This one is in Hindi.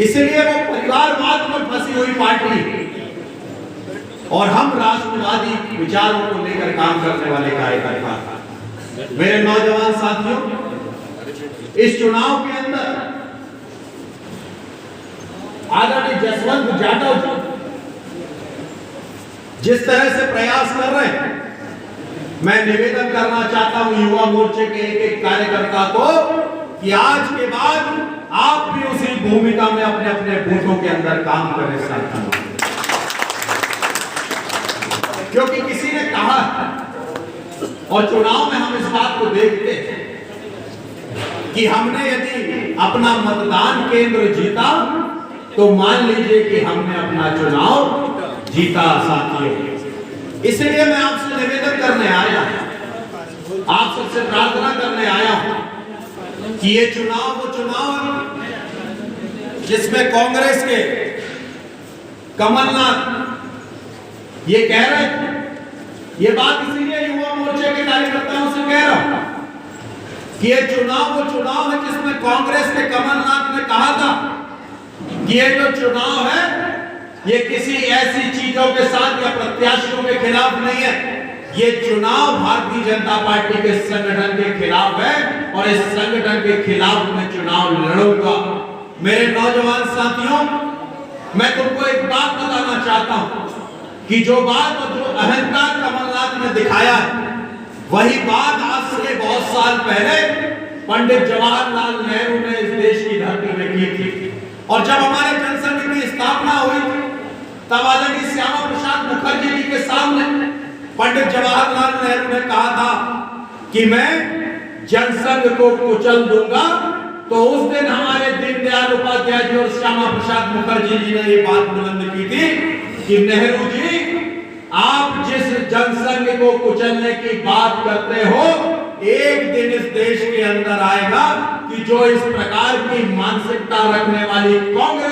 इसलिए वो परिवारवाद में फंसी हुई पार्टी है और हम राष्ट्रवादी विचारों को लेकर काम करने वाले कार्यकर्ता। मेरे नौजवान साथियों, इस चुनाव के अंदर आदरणीय जसवंत जाटव जी जिस तरह से प्रयास कर रहे हैं, मैं निवेदन करना चाहता हूं युवा मोर्चे के एक एक कार्यकर्ता को कि आज के बाद आप भी उसी भूमिका में अपने अपने बूथों के अंदर काम करें साथियों। क्योंकि किसी ने कहा और चुनाव में हम इस बात को देखते हैं कि हमने यदि अपना मतदान केंद्र जीता तो मान लीजिए कि हमने अपना चुनाव जीता साथियों। इसलिए मैं आपसे निवेदन करने आया हूं, आप सबसे प्रार्थना करने आया हूं कि ये चुनाव वो चुनाव जिसमें कांग्रेस के कमलनाथ ये कह रहे थे, ये बात इसीलिए युवा मोर्चे के कार्यकर्ताओं से कह रहा हूं कि ये चुनाव वो चुनाव है जिसमें कांग्रेस के कमलनाथ ने कहा था कि ये जो चुनाव है ये किसी ऐसी चीजों के साथ या प्रत्याशियों के खिलाफ नहीं है, ये चुनाव भारतीय जनता पार्टी के संगठन के खिलाफ है और इस संगठन के खिलाफ मैं चुनाव लड़ूंगा। मेरे नौजवान साथियों, मैं तुमको एक बात बताना चाहता हूं कि जो बात और जो अहंकार कमलनाथ ने दिखाया है वही बात आज से बहुत साल पहले पंडित जवाहरलाल नेहरू ने इस देश की धरती में की थी। और जब हमारे जनसंघ की स्थापना हुई तब आदरणीय श्यामा प्रसाद मुखर्जी जी के सामने पंडित जवाहरलाल नेहरू ने कहा था कि मैं जनसंघ को कुचल दूंगा। तो उस दिन हमारे दीनदयाल उपाध्याय जी और श्यामा प्रसाद मुखर्जी जी ने ये बात बुलंद की थी कि नेहरू जी, आप जिस जनसंघ को कुचलने की बात करते हो, एक दिन इस देश के अंदर आएगा कि जो इस प्रकार की मानसिकता रखने वाली कांग्रेस